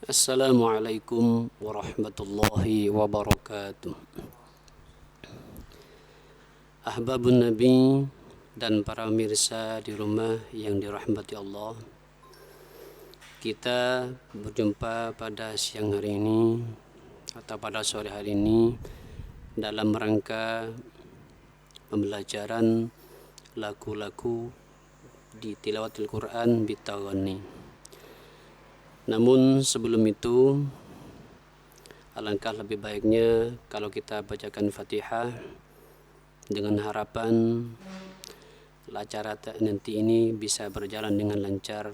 Assalamualaikum warahmatullahi wabarakatuh. Ahbabun Nabi dan para pemirsa di rumah yang dirahmati Allah, kita berjumpa pada siang hari ini atau pada sore hari ini dalam rangka pembelajaran lagu-lagu di tilawatil Quran Bitaghani. Namun sebelum itu, alangkah lebih baiknya kalau kita bacakan Fatihah dengan harapan acara nanti ini bisa berjalan dengan lancar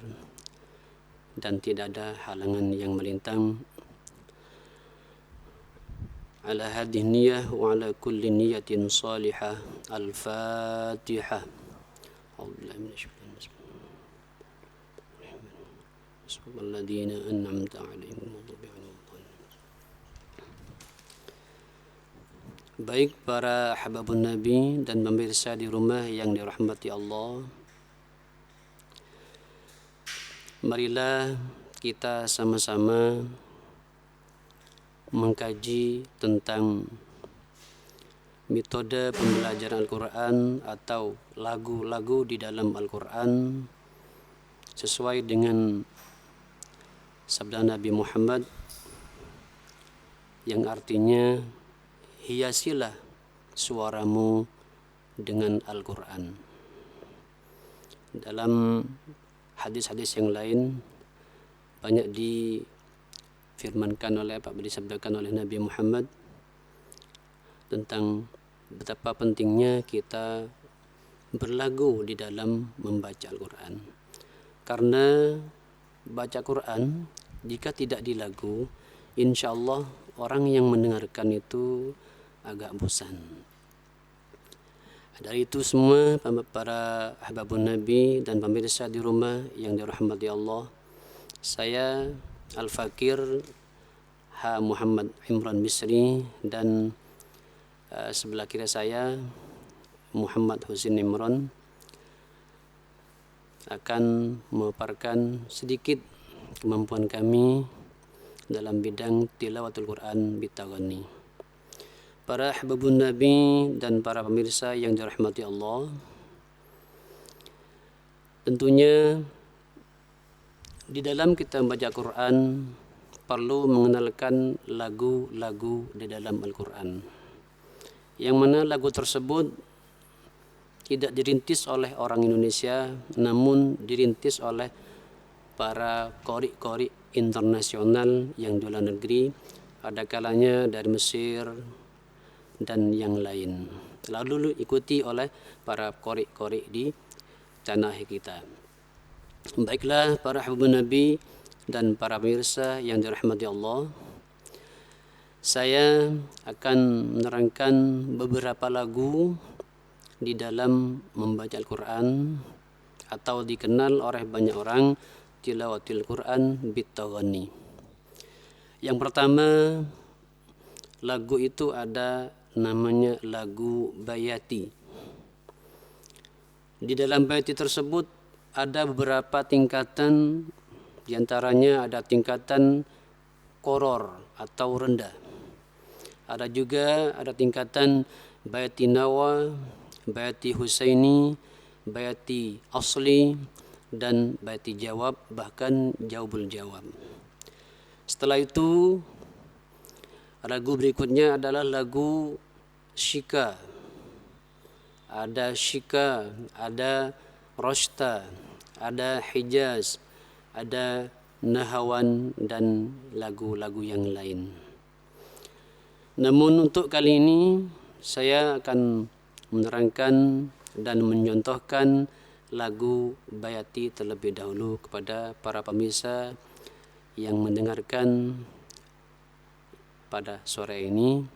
dan tidak ada halangan yang melintang. Ala hadhihi niyyah wa ala kulli niyyatin salihah. Al-Fatihah. A'udzubillahi minasyaitonir rajim. Bismillahirrahmanirrahim. An'amta 'alaihim. Baik para ahbabun Nabi dan pemirsa di rumah yang dirahmati Allah, marilah kita sama-sama mengkaji tentang metode pembelajaran Al-Quran atau lagu-lagu di dalam Al-Quran sesuai dengan sabda Nabi Muhammad yang artinya hiasilah suaramu dengan Al-Quran. Dalam hadis-hadis yang lain banyak disabdakan oleh Nabi Muhammad tentang betapa pentingnya kita berlagu di dalam membaca Al-Quran. Karena baca Quran jika tidak dilagu, insya Allah orang yang mendengarkan itu agak bosan. Dari itu semua para ahbabun Nabi dan pemirsa di rumah yang dirahmati Allah, saya Al-Fakir H. Muhammad Imran Misri dan sebelah kiri saya Muhammad Husin Imran akan memaparkan sedikit kemampuan kami dalam bidang tilawatul Quran Bitaghani. Para ahbabun Nabi dan para pemirsa yang dirahmati Allah, tentunya di dalam kita membaca Quran perlu mengenalkan lagu-lagu di dalam Al-Quran, yang mana lagu tersebut tidak dirintis oleh orang Indonesia, namun dirintis oleh para qori-qori internasional yang di luar negeri, ada kalanya dari Mesir dan yang lain, lalu ikuti oleh para qori-qori di tanah kita. Baiklah para hubun Nabi dan para pemirsa yang dirahmati Allah, saya akan menerangkan beberapa lagu di dalam membaca Al-Quran atau dikenal oleh banyak orang tilawatil Quran Bitaghani. Yang pertama, lagu itu ada namanya lagu bayati. Di dalam bayati tersebut ada beberapa tingkatan, diantaranya ada tingkatan koror atau rendah. Ada juga tingkatan bayati nawa, bayati husaini, bayati asli, dan bayati jawab, bahkan jawabul jawab. Setelah itu lagu berikutnya adalah lagu syika. Ada syika, ada roshta, ada hijaz, ada nahawan, dan lagu-lagu yang lain. Namun untuk kali ini saya akan menerangkan dan menyontohkan lagu bayati terlebih dahulu kepada para pemirsa yang mendengarkan pada sore ini.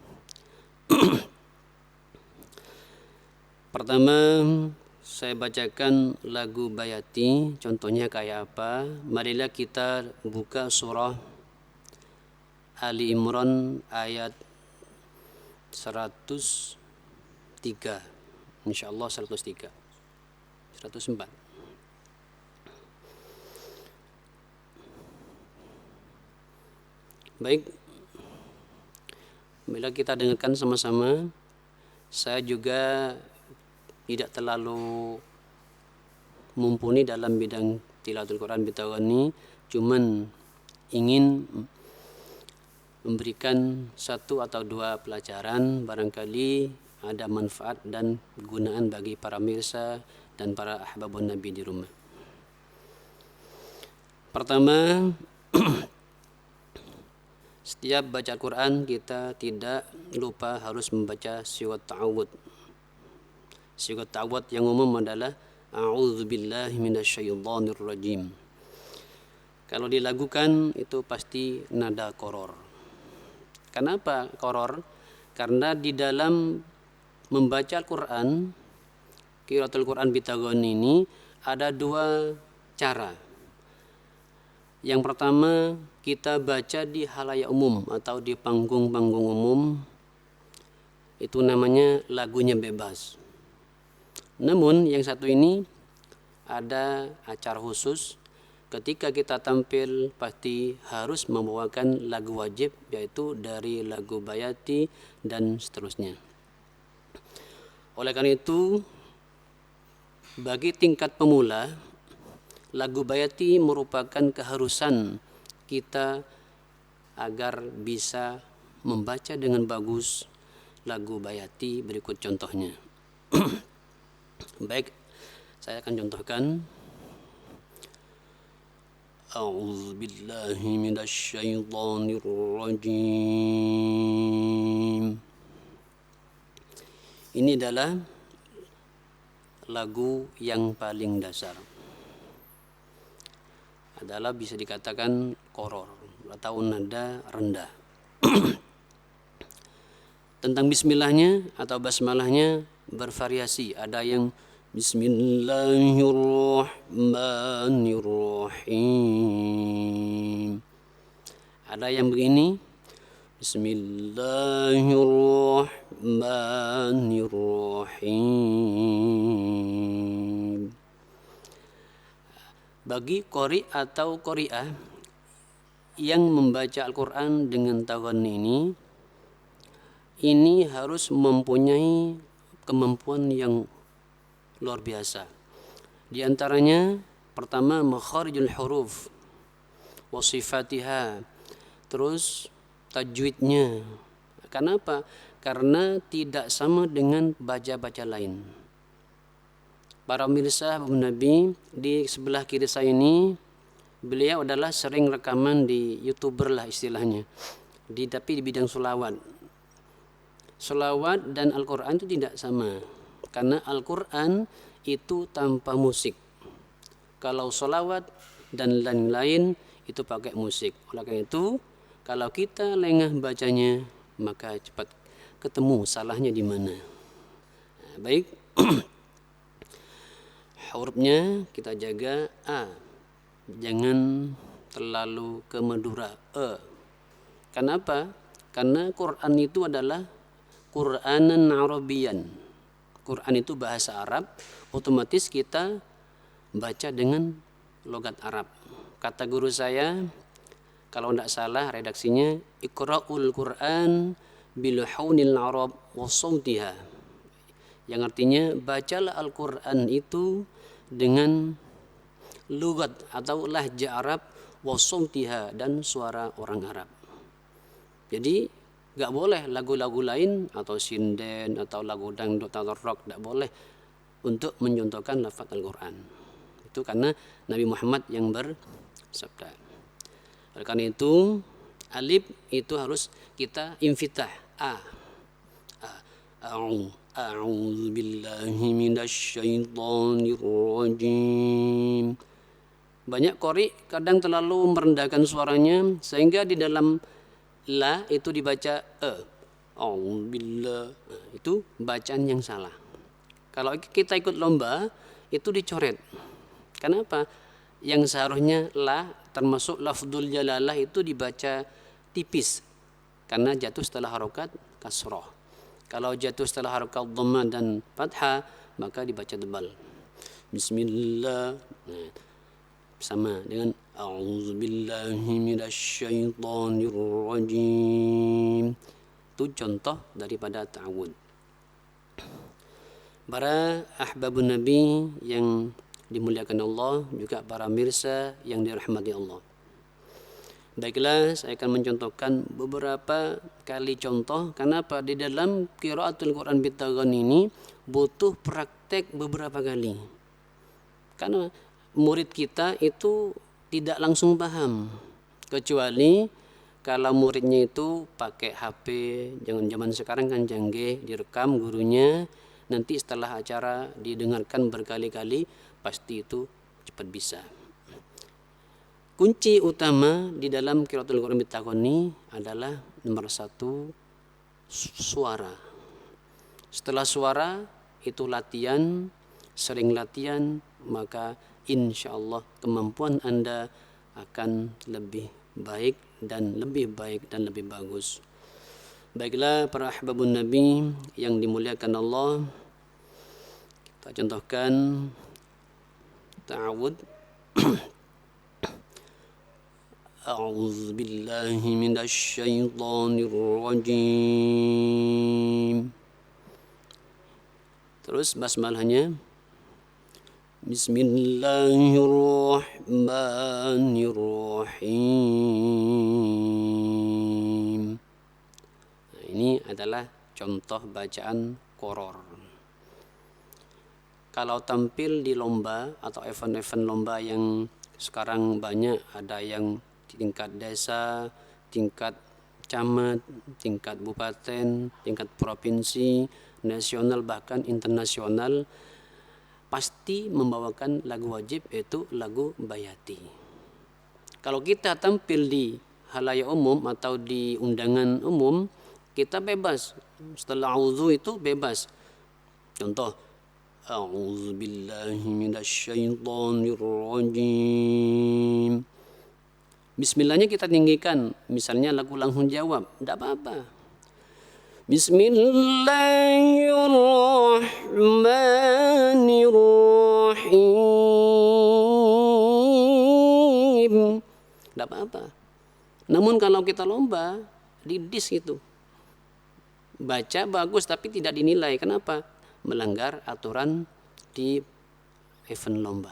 Pertama, saya bacakan lagu bayati, contohnya kayak apa. Marilah kita buka surah Ali Imran ayat 103. Insyaallah 103. 104. Baik, bila kita dengarkan sama-sama, saya juga tidak terlalu mumpuni dalam bidang tilawatul Quran bitawani, cuman ingin memberikan satu atau dua pelajaran, barangkali ada manfaat dan gunaan bagi para mirsa dan para ahbabun Nabi di rumah. Pertama, setiap baca Quran kita tidak lupa harus membaca sigat ta'awud. Sigat ta'awud yang umum adalah a'udzubillahi minasyaitonir rajim. Kalau dilakukan itu pasti nada koror. Kenapa koror? Karena di dalam membaca Al-Quran, qiraatul Quran bitagoni ini ada dua cara. Yang pertama, kita baca di halayak umum atau di panggung-panggung umum. Itu namanya lagunya bebas. Namun yang satu ini ada acara khusus. Ketika kita tampil pasti harus membawakan lagu wajib, yaitu dari lagu bayati dan seterusnya. Oleh karena itu, bagi tingkat pemula, lagu bayati merupakan keharusan kita agar bisa membaca dengan bagus lagu bayati. Berikut contohnya. Baik, saya akan contohkan. A'udzu billahi minasyaitonir rajim. Ini adalah lagu yang paling dasar. Adalah bisa dikatakan koror atau nada rendah. Tentang bismillahnya atau basmalahnya bervariasi. Ada yang Bismillahirrahmanirrahim. Ada yang begini, Bismillahirrahmanirrahim. Bagi qori atau qori'ah yang membaca Al-Quran dengan taghanni ini harus mempunyai kemampuan yang luar biasa. Di antaranya pertama makharijul huruf wa sifatiha, terus tajwidnya. Kenapa? Karena tidak sama dengan baca-baca lain. Para pemirsa Nabi di sebelah kiri saya ini, beliau adalah sering rekaman di YouTuber lah istilahnya. Tapi di bidang solawat. Solawat dan Al-Quran itu tidak sama. Karena Al-Quran itu tanpa musik. Kalau solawat dan lain-lain itu pakai musik. Oleh karena itu, kalau kita lengah bacanya, maka cepat ketemu salahnya di mana. Nah, baik, hurufnya kita jaga A. Jangan terlalu ke Madura. E. Kenapa? Karena Quran itu adalah Quranan Arabian. Quran itu bahasa Arab, otomatis kita baca dengan logat Arab. Kata guru saya, kalau tidak salah redaksinya, Iqra'ul Quran biluhunil Arab wa sawtiha. Yang artinya, bacalah Al-Quran itu dengan logat atau lahja Arab wa sawtiha dan suara orang Arab. Jadi gak boleh lagu-lagu lain atau sinden atau lagu dangdut atau rock, gak boleh untuk mencontohkan lafaz Al-Quran. Itu karena Nabi Muhammad yang bersabda. Oleh karena itu alif itu harus kita infitah. A'udzu billahi minasyaitonir rajim. Banyak qori kadang terlalu merendahkan suaranya sehingga di dalam la itu dibaca A'udzubillah. Itu bacaan yang salah. Kalau kita ikut lomba itu dicoret. Kenapa? Yang seharusnya la termasuk lafdzul jalalah itu dibaca tipis karena jatuh setelah harokat kasroh. Kalau jatuh setelah harokat dhammah dan fathah maka dibaca tebal. Bismillah. sama dengan a'udzubillahi minasyaitonirrajim. Itu contoh daripada ta'awud. Para ahbabun Nabi yang dimuliakan Allah, juga para mirsa yang dirahmati Allah. Baiklah, saya akan mencontohkan beberapa kali contoh. Kenapa? Di dalam qiraatul Quran bitaghani ini butuh praktek beberapa kali. Karena murid kita itu tidak langsung paham. Kecuali kalau muridnya itu pakai HP, jangan zaman sekarang kan canggih, direkam gurunya, nanti setelah acara didengarkan berkali-kali, pasti itu cepat bisa. Kunci utama di dalam qiraatul Quran bitaghani adalah nomor 1, suara. Setelah suara itu latihan, sering latihan, maka insya Allah kemampuan Anda akan lebih baik dan lebih bagus. Baiklah para ahbabun Nabi yang dimuliakan Allah, kita contohkan ta'awud. A'udzu billahi minasyaitonir rajim. Terus basmalahnya Bismillahirrahmanirrahim. Nah, ini adalah contoh bacaan qoror. Kalau tampil di lomba atau event-event lomba yang sekarang banyak, ada yang tingkat desa, tingkat camat, tingkat bupaten, tingkat provinsi, nasional bahkan internasional, pasti membawakan lagu wajib, yaitu lagu bayati. Kalau kita tampil di halayak umum atau di undangan umum, kita bebas. Setelah auzu itu bebas. Contoh, a'udzu billahi minasyaitonir rajim. Bismillahnya kita tinggikan, misalnya lagu langsung jawab, tidak apa-apa. Bismillahirrahmanirrahim. Tidak apa-apa. Namun kalau kita lomba, di disk itu. Baca bagus tapi tidak dinilai. Kenapa? Melanggar aturan di event lomba.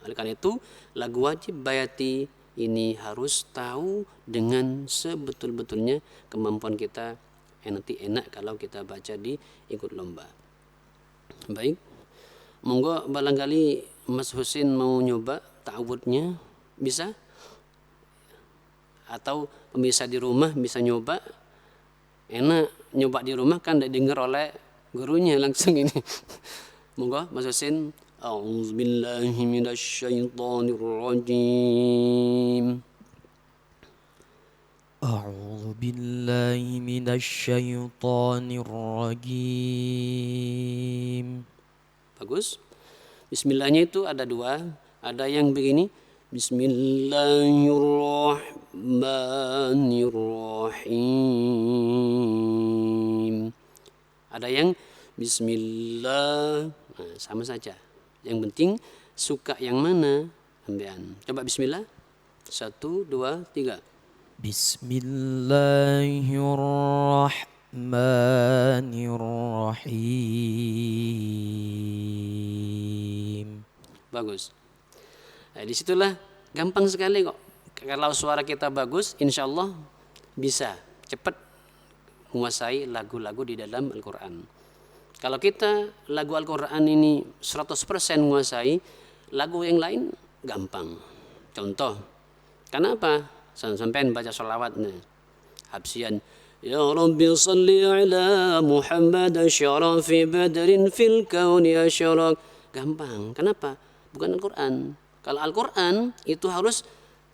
Oleh karena itu, lagu wajib bayati ini harus tahu dengan sebetul-betulnya kemampuan kita. Nanti enak kalau kita baca di ikut lomba. Baik, monggo barangkali Mas Husin mau nyoba ta'awudnya, bisa? Atau pemirsa di rumah bisa nyoba. Enak nyoba di rumah kan didengar oleh gurunya langsung ini. Monggo Mas Husin. A'udzubillahi minasyaitonirrajim. أعوذ بالله من الشيطان الرجيم. Bagus. Bismillahnya itu ada dua. Ada yang begini, Bismillahirrahmanirrahim. Ada yang Bismillah. Nah, sama saja. Yang penting suka yang mana ambean. Coba Bismillah. 1, 2, 3. Bismillahirrahmanirrahim. Bagus. Nah, disitulah gampang sekali kok. Kalau suara kita bagus, insya Allah bisa cepat menguasai lagu-lagu di dalam Al-Quran. Kalau kita lagu Al-Quran ini 100% menguasai, lagu yang lain gampang. Contoh, kenapa? Sampai baca sholawat nih. Habsian. Ya Rabbi salli ala Muhammad syarafi badrin fil kauni asyarak. Gampang. Kenapa? Bukan Al-Quran. Kalau Al-Quran itu harus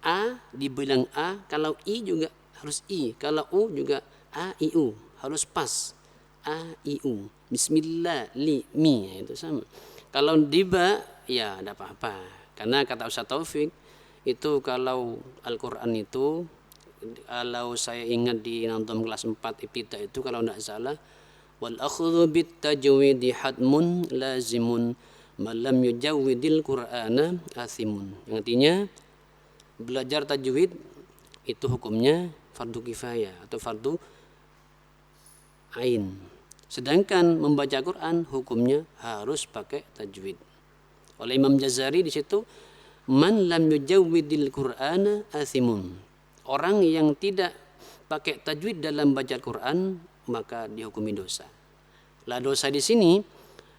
A dibilang A, kalau I juga harus I, kalau U juga A, I, U. Harus pas. A, I, U. Bismillah, li, mi. Itu sama. Kalau diba, ya ada apa-apa. Karena kata Ustaz Taufik, itu kalau Al-Quran itu, kalau saya ingat di Nazm kelas 4 Ibtida itu kalau tidak salah, wal akhdhu bit tajwidi hatmun lazimun malam yujawwidil Qur'ana athimun. Yang artinya belajar tajwid itu hukumnya fardu kifayah atau fardu ain. Sedangkan membaca Quran hukumnya harus pakai tajwid. Oleh Imam Jazari di situ, man lam yujawwidil Qur'ana athimun. Orang yang tidak pakai tajwid dalam baca Quran maka dihukumi dosa. Lah dosa di sini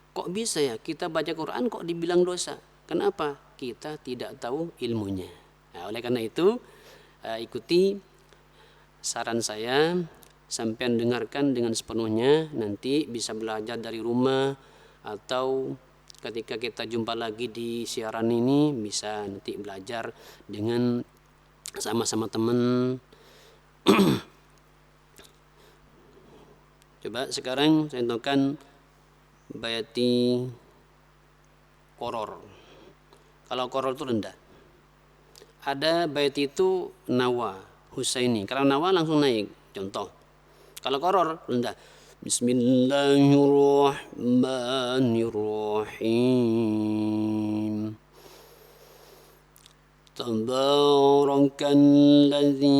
kok bisa ya kita baca Quran kok dibilang dosa? Kenapa? Kita tidak tahu ilmunya. Nah, oleh karena itu ikuti saran saya, sampean dengarkan dengan sepenuhnya, nanti bisa belajar dari rumah atau ketika kita jumpa lagi di siaran ini bisa nanti belajar dengan sama-sama teman. Coba sekarang saya contohkan bayati koror. Kalau koror itu rendah. Ada bayati itu nawa, husaini. Kalau nawa langsung naik. Contoh. Kalau koror rendah. Bismillahirrahmanirrahim. Tabarakalladzi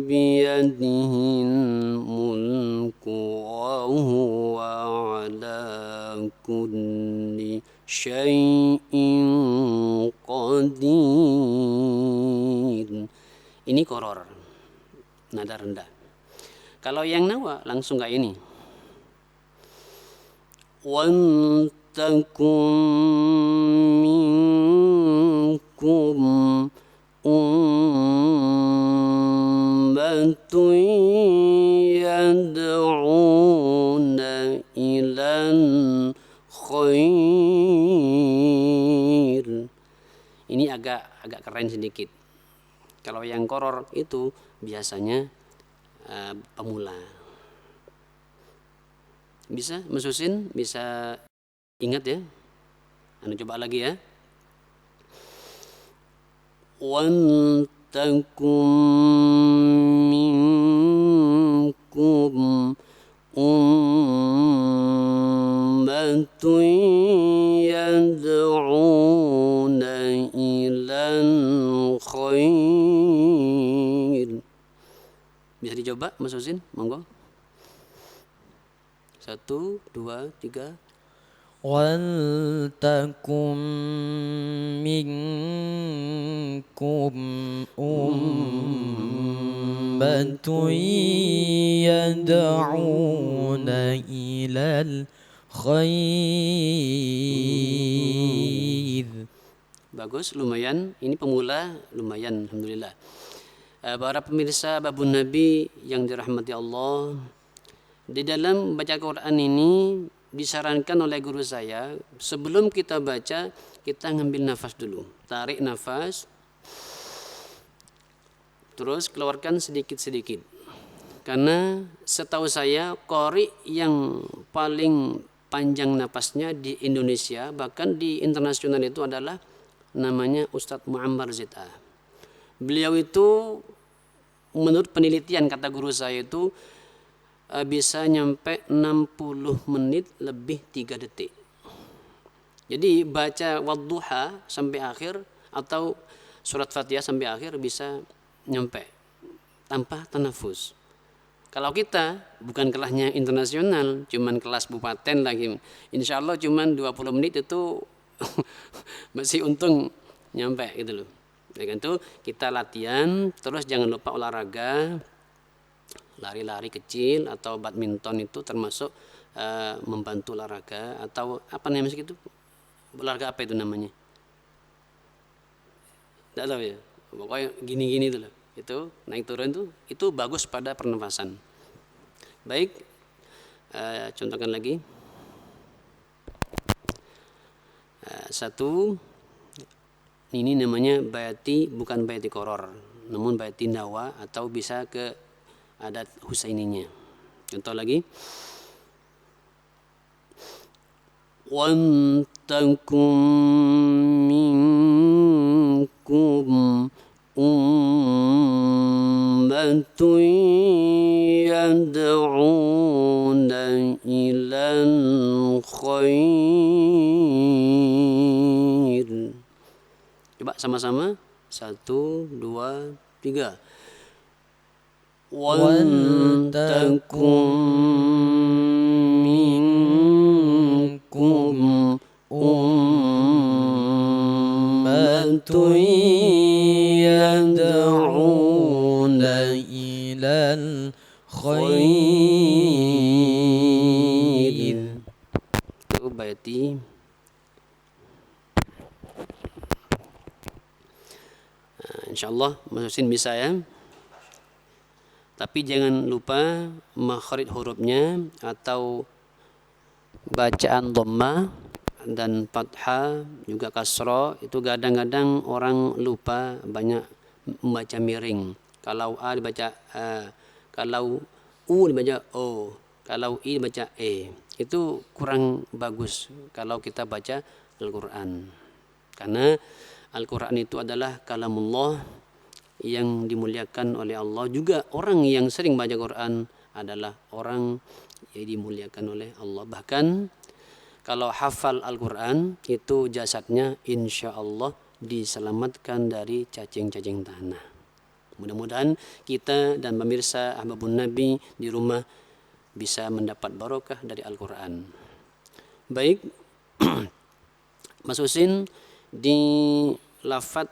biyadihil mulku wa huwa ala kulli syai'in qadir. Ini koror, nada rendah. Kalau yang nawa langsung kayak ini. Wan takum minkum ummatun yad'una ilal khair. Ini agak keren sedikit. Kalau yang koror itu biasanya pemula. Bisa mesusin, bisa ingat ya. Anu coba lagi ya. Wan takum minkum ummatun yad'una ilal khair. Bisa dicoba mesusin, monggo. 1, 2, 3. Waltakum minkum ummatun yad'una ilal khair. Bagus, lumayan. Ini pemula, lumayan, alhamdulillah. Para pemirsa Babun Nabi yang dirahmati Allah, di dalam baca Quran ini disarankan oleh guru saya, sebelum kita baca, kita ngambil nafas dulu. Tarik nafas, terus keluarkan sedikit-sedikit. Karena setahu saya, qori yang paling panjang nafasnya di Indonesia, bahkan di internasional itu adalah namanya Ustadz Muammar Z.A. Beliau itu menurut penelitian kata guru saya itu bisa nyampe 60 menit lebih 3 detik. Jadi baca wadduha sampai akhir atau surat Fatihah sampai akhir bisa nyampe tanpa tanafus. Kalau kita bukan kelasnya internasional, cuman kelas bupaten lagi, insya Allah cuman 20 menit itu masih untung nyampe gitu loh. Dengan itu kita latihan, terus jangan lupa olahraga, lari-lari kecil atau badminton itu termasuk membantu olahraga atau apa namanya gitu, olahraga apa itu namanya? Tidak tahu ya, pokoknya gini-gini itu loh, itu naik turun itu bagus pada pernafasan. Baik, contohkan lagi. 1. Ini namanya bayati, bukan bayati koror, namun bayati nawa atau bisa ke adat husaininya. Contoh lagi. Wan takum minkum ummatun yad'una ilal khair. sama-sama. 1, 2, 3. ولتكن منكم أمة يدعون إلى الخير. Itu bayati. InsyaAllah Mas Husin bisa ya. Tapi jangan lupa makhrij hurufnya atau bacaan dhammah dan fathah juga kasrah itu kadang-kadang orang lupa banyak membaca miring. Kalau a dibaca a, kalau u dibaca o, kalau i dibaca e. Itu kurang bagus kalau kita baca Al-Qur'an. Karena Al-Qur'an itu adalah kalamullah yang dimuliakan oleh Allah. Juga orang yang sering baca Quran adalah orang yang dimuliakan oleh Allah. Bahkan kalau hafal Al-Quran itu jasadnya insya Allah diselamatkan dari cacing-cacing tanah. Mudah-mudahan kita dan pemirsa Ahbabun Nabi di rumah bisa mendapat barokah dari Al-Quran. Baik, Mas Husin, di lafaz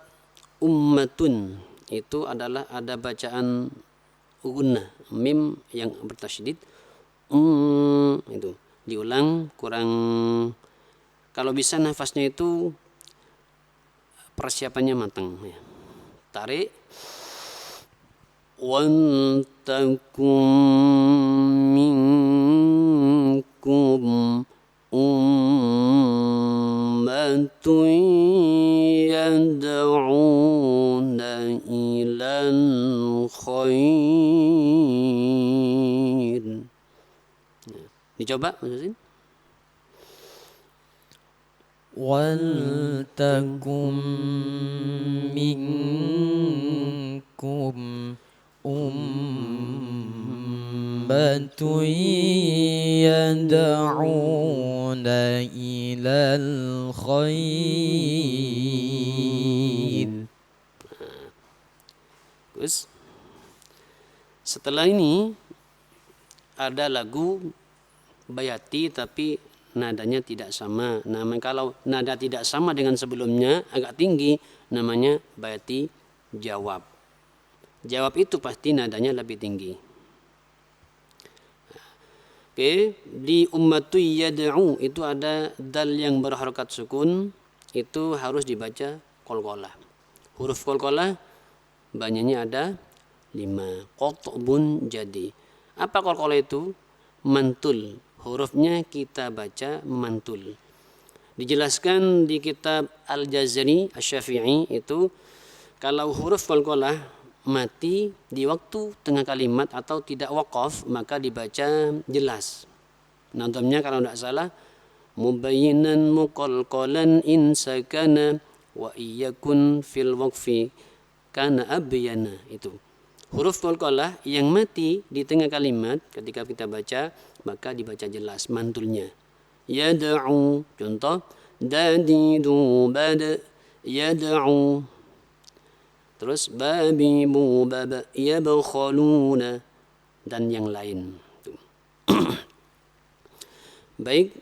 ummatun itu adalah ada bacaan gunnah, mim yang bertasydid. Itu diulang kurang, kalau bisa nafasnya itu persiapannya matang ya. Tarik, wan takum minkum ummatun yad'una ilal khair. Dicoba Mas Husin. ولتكن منكم أمة يدعون إلى الخير. Terus setelah ini ada lagu bayati tapi nadanya tidak sama. Kalau nada tidak sama dengan sebelumnya agak tinggi, namanya bayati jawab. Jawab itu pasti nadanya lebih tinggi. Oke, di ummatu yad'u itu ada dal yang berharokat sukun, itu harus dibaca qalqalah. Huruf qalqalah banyaknya ada 5. Qatbun jadi. Apa qalqalah itu? Mantul. Hurufnya kita baca mantul. Dijelaskan di kitab Al-Jazari Asy-Syafi'i itu kalau huruf qalqalah mati di waktu tengah kalimat atau tidak waqaf maka dibaca jelas. Nazamnya kalau tidak salah mubayyinan muqalqalan in sakana wa iyakun fil waqfi kana abyana. Itu huruf qalqalah yang mati di tengah kalimat ketika kita baca maka dibaca jelas mantulnya. Yad'u, contoh dadidu bad yad'u. Terus babi bu baba yabkhaluna dan yang lain. Baik,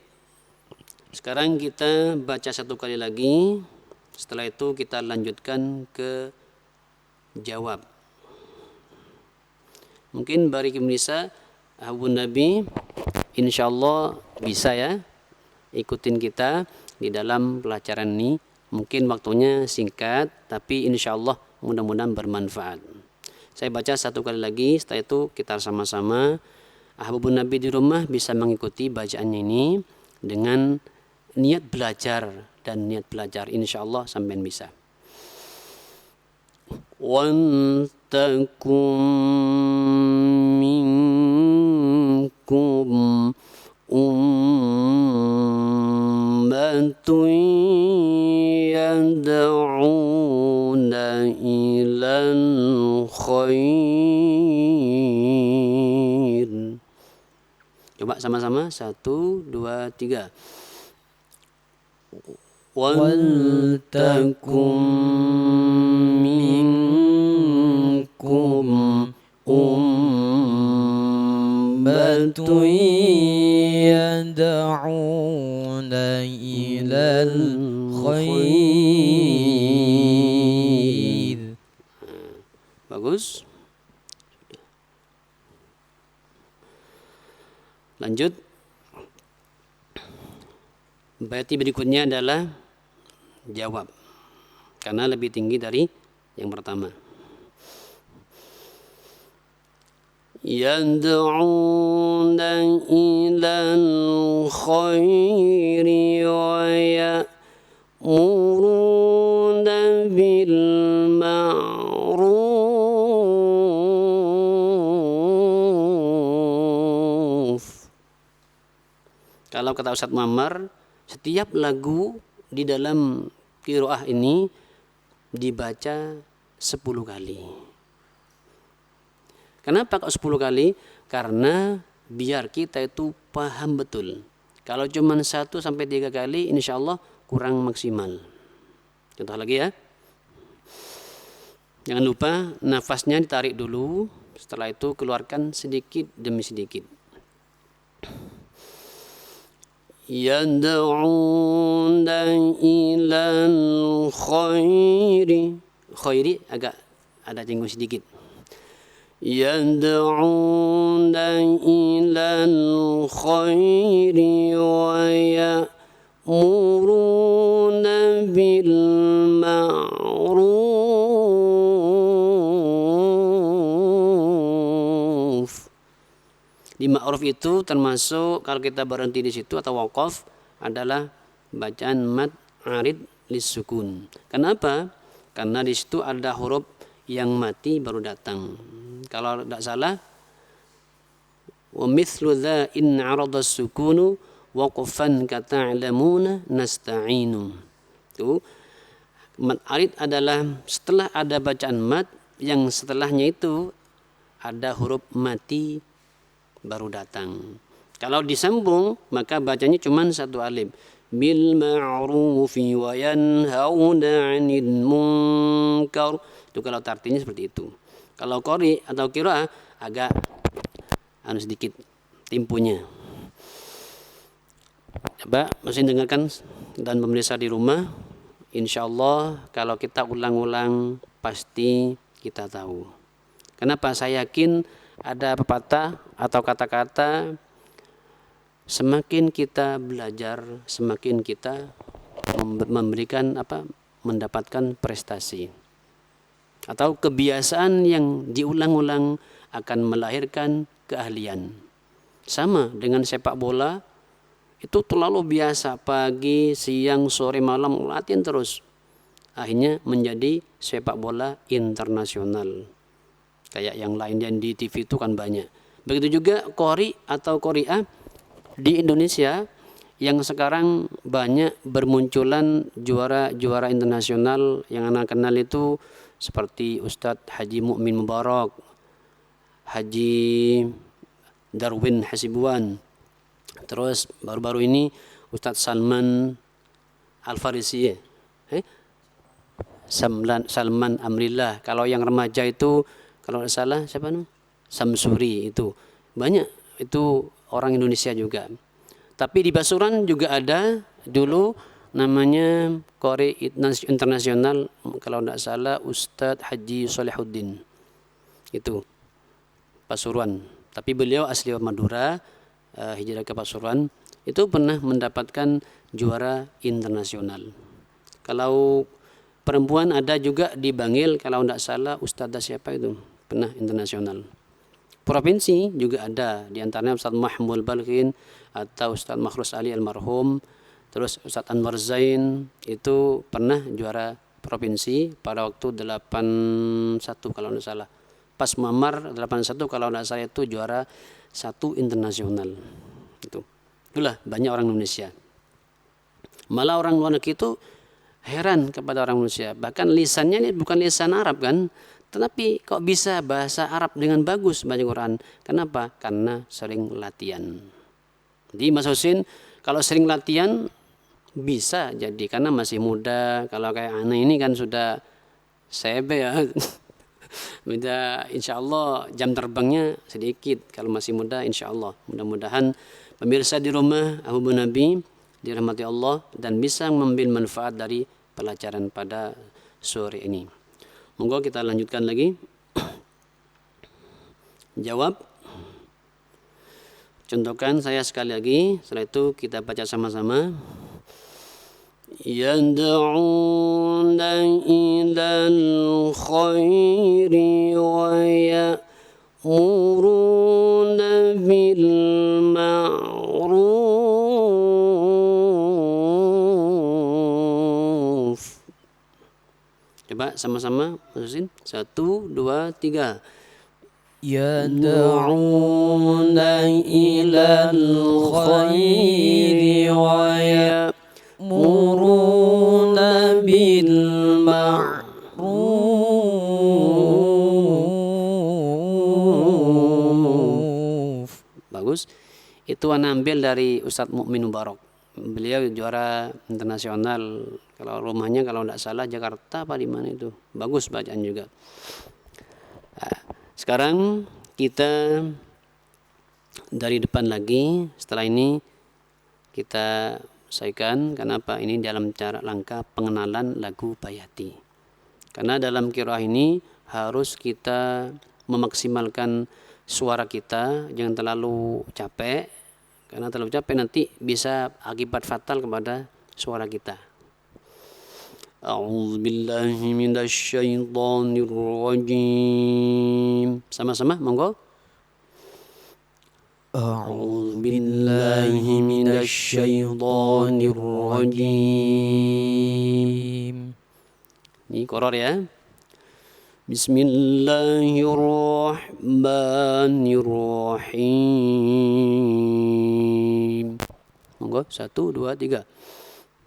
sekarang kita baca satu kali lagi. Setelah itu kita lanjutkan ke jawab. Mungkin bari Nisa Abu Nabi insyaallah bisa ya ikutin kita di dalam pelajaran ini. Mungkin waktunya singkat tapi insyaallah mudah-mudahan bermanfaat. Saya baca satu kali lagi, setelah itu kita sama-sama Ahbabun Nabi di rumah bisa mengikuti bacaannya ini dengan niat belajar dan niat belajar insyaallah sampai bisa. Wan takum minkum ummatun yad'una ilal khair. Coba sama-sama 1, 2, 3. Waltakum minkum ummatun yad'una ilal khair. Bagus. Lanjut. Bait berikutnya adalah jawab. Karena lebih tinggi dari yang pertama. Yad'una ilal khairi wa ya'muruna bil ma'ruf. Kalau kata Ustadz Muammar, setiap lagu di dalam qiraah ini dibaca 10 kali. Kenapa kok 10 kali? Karena biar kita itu paham betul. Kalau cuma 1 sampai 3 kali, insya Allah kurang maksimal. Contoh lagi ya. Jangan lupa nafasnya ditarik dulu. Setelah itu keluarkan sedikit demi sedikit. Yad'una ilal khairi. Khairi agak ada jenggot sedikit. Yad'una ilal khairi wa ya'muruna bil ma'ruf. Di ma'ruf itu termasuk kalau kita berhenti di situ atau waqaf adalah bacaan mad arid lisukun. Kenapa? Karena di situ ada huruf yang mati baru datang. Kalau tidak salah, wa mithlu dha in arada sukunu waqfan kata'lamuna nasta'inu. Itu mad arid adalah setelah ada bacaan mad yang setelahnya itu ada huruf mati baru datang. Kalau disambung maka bacanya cuma 1 alif. Bil ma'rufi wa yanhauna 'anil munkar. Itu kalau tartinya seperti itu. Kalau qori atau qiraah agak sedikit timpunya. Coba masih dengarkan dan pemirsa di rumah. Insyaallah kalau kita ulang-ulang pasti kita tahu. Kenapa saya yakin ada pepatah atau kata-kata semakin kita belajar, semakin kita mendapatkan prestasi. Atau kebiasaan yang diulang-ulang akan melahirkan keahlian. Sama dengan sepak bola, itu terlalu biasa pagi, siang, sore, malam latihan terus. Akhirnya menjadi sepak bola internasional. Kayak yang lain yang di TV itu kan banyak. Begitu juga qori atau qori'ah di Indonesia yang sekarang banyak bermunculan juara-juara internasional yang anak kenal itu seperti Ustadz Haji Mu'min Mubarak, Haji Darwin Hasibuan, terus baru-baru ini Ustadz Salman Al-Farisi, Salman Amrillah. Kalau yang remaja itu kalau tidak salah siapa namanya? Samsuri itu. Banyak itu orang Indonesia juga. Tapi di Pasuruan juga ada dulu namanya qori internasional kalau tidak salah Ustadz Haji Solihuddin. Itu Pasuruan. Tapi beliau asli Madura, hijrah ke Pasuruan, itu pernah mendapatkan juara internasional. Kalau perempuan ada juga di Bangil kalau tidak salah Ustadzah siapa itu pernah internasional. Provinsi juga ada, di antaranya Ustadz Mahmud Balkin atau Ustadz Makhrus Ali almarhum, terus Ustadz Anwar Zain itu pernah juara provinsi pada waktu 81 kalau tidak salah. Pas Muammar 81 kalau tidak salah itu juara 1 internasional. Itulah banyak orang Indonesia. Malah orang luar negeri itu heran kepada orang Indonesia. Bahkan lisannya ini bukan lisan Arab kan, tetapi kok bisa bahasa Arab dengan bagus baca Quran. Kenapa? Karena sering latihan. Jadi Mas Husin kalau sering latihan Bisa jadi karena masih muda. Kalau kayak anak ini kan sudah sebe ya. Beda, insya Allah jam terbangnya sedikit. Kalau masih muda, insya Allah. Mudah-mudahan pemirsa di rumah Abu Nabi dirahmati Allah dan bisa mengambil manfaat dari pelajaran pada sore ini. Monggo kita lanjutkan lagi. Jawab. Contohkan saya sekali lagi. Setelah itu kita baca sama-sama. يدعون إلى الخير ويأمرون بالمعروف. Coba sama-sama masukin. 1, 2, 3. يدعون إلى الخير ويأمرون بالمعروف. Bagus. Itu Ana ambil dari Ustadz Mukmin Mubarak. Beliau juara internasional. Kalau rumahnya kalau tidak salah Jakarta apa di mana itu. Bagus bacaan juga. Nah, sekarang kita dari depan lagi. Setelah ini kita selesaikan. Kenapa? Ini dalam cara langkah pengenalan lagu Bayati. Karena dalam qiraah ini harus kita memaksimalkan suara kita. Jangan terlalu capek. Karena terlalu capek nanti bisa akibat fatal kepada suara kita. A'udzu billahi minasyaitonir rajim. Sama-sama, monggo. A'udzu billahi minasyaitonir rajim. Ini koror ya. Bismillahirrahmanirrahim. Monggo 1, 2, 3.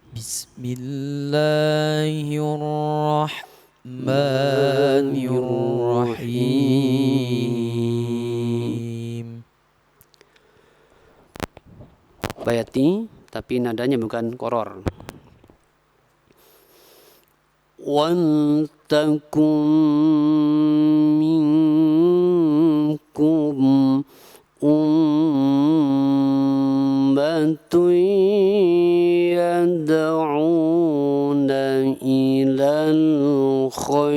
Bismillahirrahmanirrahim. Bayati tapi nadanya bukan koror. وَلْتَكُنْ مِنْكُمْ أُمَّةٌ يَدْعُونَ إِلَى الْخَيْرِ.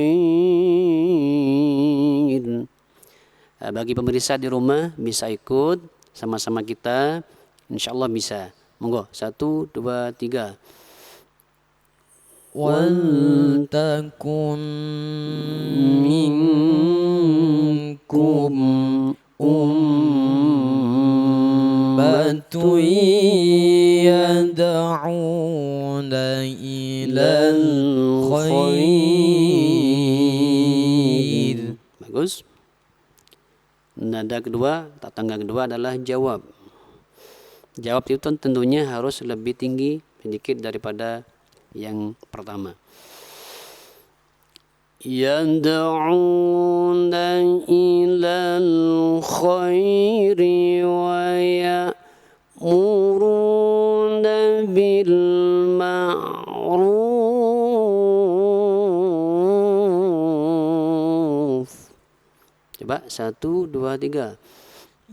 Bagi pemirsa di rumah bisa ikut sama-sama kita, insyaallah bisa. Monggo 1, 2, 3. وَلْتَكُنْ مِنْكُمْ أُمَّةٌ يَدْعُونَ إِلَى الْخَيْرِ. Bagus. Nada kedua, tangga kedua adalah jawab. Jawab itu tentunya harus lebih tinggi sedikit daripada yang pertama. Yad'una ilal khairi wa ya'muruna bil ma'ruf. Coba 1, 2, 3.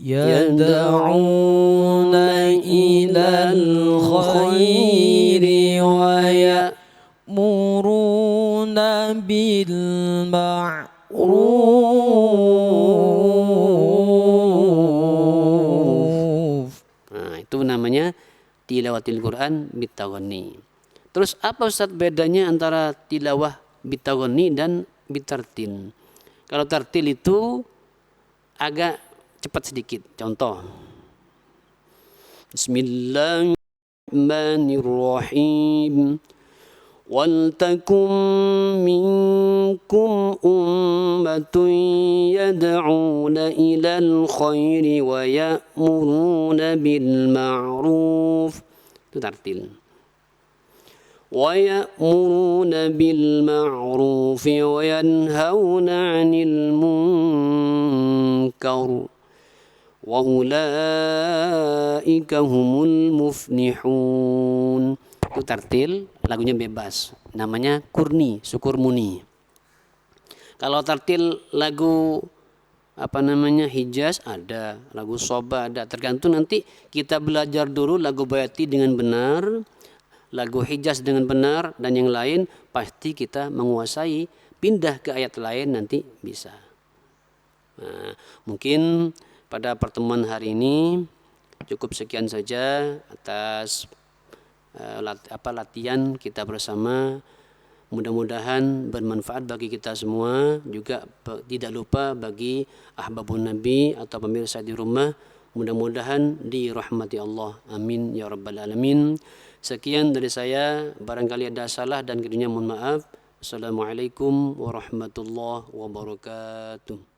يدعون إلى الخير ويأمرون بالمعروف. Nah, itu namanya tilawatil Quran bitaghanni. Terus apa Ustaz bedanya antara tilawah bitaghanni dan bitartil? Kalau tartil itu agak cepat sedikit. Contoh. Bismillahirrahmanirrahim. Waltakum minkum ummatun yad'una ilal khairi wa ya'muruna bil ma'ruf. Itu tartil. Wa ya'muruna bil ma'ruf wa yanhauna 'anil munkar. Wa ulaika humul muflihun. Itu tartil, lagunya bebas. Namanya kurni, syukur muni. Kalau tartil lagu Hijaz ada, lagu Soba ada. Tergantung nanti kita belajar dulu lagu Bayati dengan benar, lagu Hijaz dengan benar, dan yang lain pasti kita menguasai. Pindah ke ayat lain nanti bisa. Nah, mungkin pada pertemuan hari ini cukup sekian saja atas latihan kita bersama. Mudah-mudahan bermanfaat bagi kita semua. Juga tidak lupa bagi ahbabun Nabi atau pemirsa di rumah, mudah-mudahan dirahmati Allah. Amin ya rabbal alamin. Sekian dari saya, barangkali ada salah dan keduanya mohon maaf. Assalamualaikum warahmatullahi wabarakatuh.